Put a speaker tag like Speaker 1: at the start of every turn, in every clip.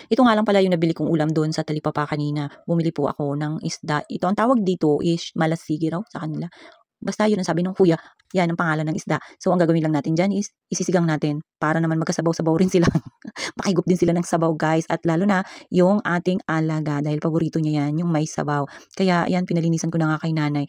Speaker 1: Ito nga lang pala yung nabili kong ulam doon sa talipapa kanina. Bumili po ako ng isda. Ito ang tawag dito is malasigi raw sa kanila. Basta yun ang sabi ng kuya, yan ang pangalan ng isda. So ang gagawin lang natin dyan is isisigang natin para naman magkasabaw-sabaw rin sila. Makahigop din sila ng sabaw guys. At lalo na yung ating alaga dahil paborito niya yan, yung may sabaw. Kaya yan, pinalinisan ko na nga kay nanay.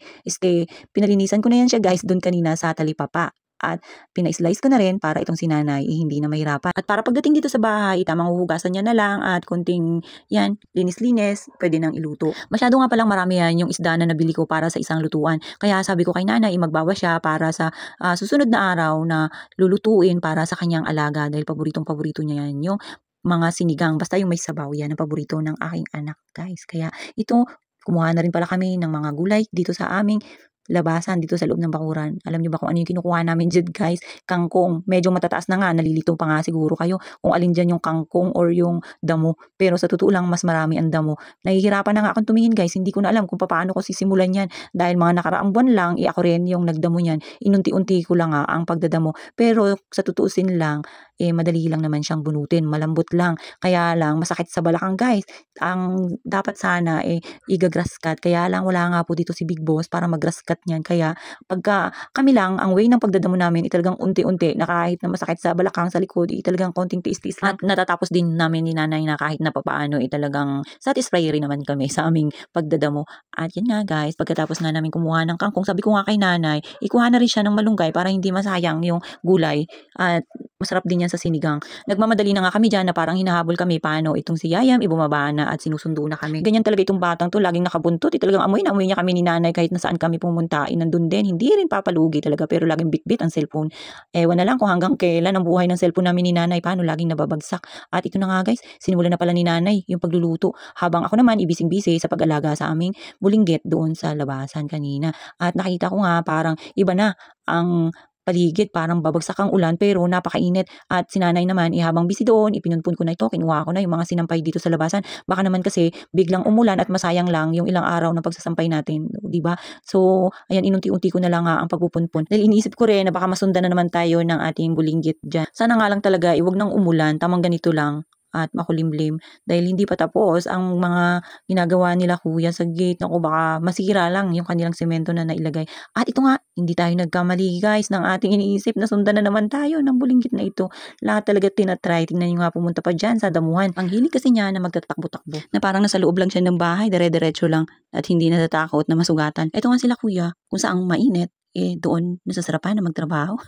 Speaker 1: Pinalinisan ko na yan siya guys doon kanina sa talipapa. At pina-slice ko na rin para itong si nanay hindi na mahirapan. At para pagdating dito sa bahay, tamang huhugasan niya na lang at kunting yan, linis-linis, pwede nang iluto. Masyado nga palang marami yan yung isda na nabili ko para sa isang lutuan. Kaya sabi ko kay nanay, magbawas siya para sa susunod na araw na lulutuin para sa kanyang alaga dahil paboritong-paborito niya yan yung mga sinigang. Basta yung may sabaw yan ang paborito ng aking anak guys. Kaya ito, kumuha na rin pala kami ng mga gulay dito sa aming labasan dito sa loob ng bakuran. Alam niyo ba kung ano yung kinukuha namin dyan guys? Kangkong. Medyo matataas na nga. Nalilito pa nga siguro kayo kung alin dyan yung kangkong or yung damo. Pero sa totoo lang mas marami ang damo. Nahihirapan na nga akong tumingin guys. Hindi ko na alam kung paano ko sisimulan yan. Dahil mga nakaraang buwan lang, ako rin yung nagdamo yan. Inunti-unti ko lang nga ang pagdadamo. Pero sa tutuusin lang, madali lang naman siyang bunutin. Malambot lang. Kaya lang masakit sa balakang guys. Ang dapat sana igagrass cut. Kaya lang wala nga po dito si Big Boss para mag-grass cut niyan. Kaya pagka kami lang, ang way ng pagdadamo namin, talagang unti-unti na kahit na masakit sa balakang, sa likod, talagang konting tiis-tiis lang. At natatapos din namin ni nanay na kahit na papaano, talagang satisfied rin naman kami sa aming pagdadamo. At yan nga guys, pagkatapos nga namin kumuha ng kangkong, sabi ko nga kay nanay, ikuha na rin siya ng malunggay para hindi masayang yung gulay. At masarap din yan sa sinigang. Nagmamadali na nga kami dyan na parang hinahabol kami paano itong si Yayam, ibumaba na at sinusundo na kami. Ganyan talaga itong batang to, laging nakabuntot. Talagang amoy na amoy niya kami ni nanay kahit nasaan kami pumunta. Nandun din, hindi rin papalugi talaga pero laging bitbit ang cellphone. Ewan na lang kung hanggang kailan ang buhay ng cellphone namin ni nanay, paano laging nababagsak. At ito na nga guys, sinimulan na pala ni nanay yung pagluluto. Habang ako naman ibising-bisi sa pag-alaga sa aming bulinggit doon sa labasan kanina. At nakita ko nga parang iba na ang paligid, parang babagsak ang ulan pero napakainit. At sinanay naman, habang busy doon, ipinunpun ko na ito, kinuha ko na yung mga sinampay dito sa labasan. Baka naman kasi biglang umulan at masayang lang yung ilang araw ng pagsasampay natin, di ba? So, ayan, inunti-unti ko na lang ang pagpupunpun. Dahil iniisip ko rin na baka masundan na naman tayo ng ating bulinggit dyan. Sana nga lang talaga, iwag nang umulan, tamang ganito lang at makulimlim dahil hindi pa tapos ang mga ginagawa nila kuya sa gate. Naku, baka masira lang yung kanilang semento na nailagay. At ito nga, hindi tayo nagkamali guys ng ating iniisip na sundan na naman tayo ng bulinggit na ito. Lahat talaga tinatry. Tingnan nyo nga, pumunta pa dyan sa damuhan. Ang hilig kasi niya na magtatakbo-takbo. Na parang nasa loob lang siya ng bahay, dire-diretso lang at hindi natatakot na masugatan. Ito nga sila kuya, kung saang mainit, doon nasasarapan na magtrabaho.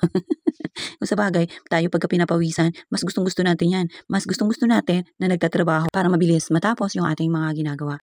Speaker 1: Kung sa bagay, tayo pagka pinapawisan, mas gustong-gusto natin yan. Mas gustong-gusto natin na nagtatrabaho para mabilis matapos yung ating mga ginagawa.